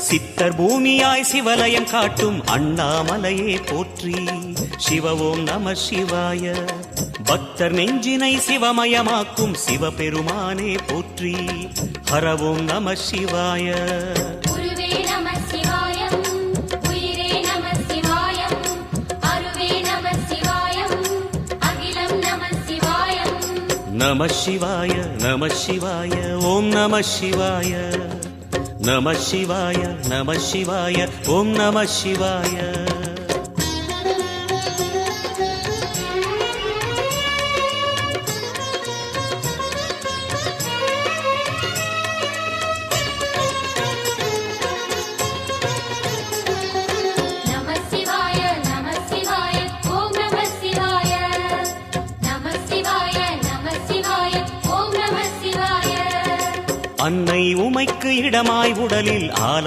சித்தர் பூமியாய் சிவலயம் காட்டும் அண்ணாமலையே போற்றி. சிவ ஓம் நம சிவாய. பக்தர் நெஞ்சினை சிவமயமாக்கும் சிவபெருமானே போற்றி. ஹர ஓம் நம சிவாய. நம சிவாய நம சிவாய ஓம் நம சிவாய. நம சிவாய நம சிவாய ஓம் நம சிவாய. அன்னை உமைக்கு இடமாய் உடலில்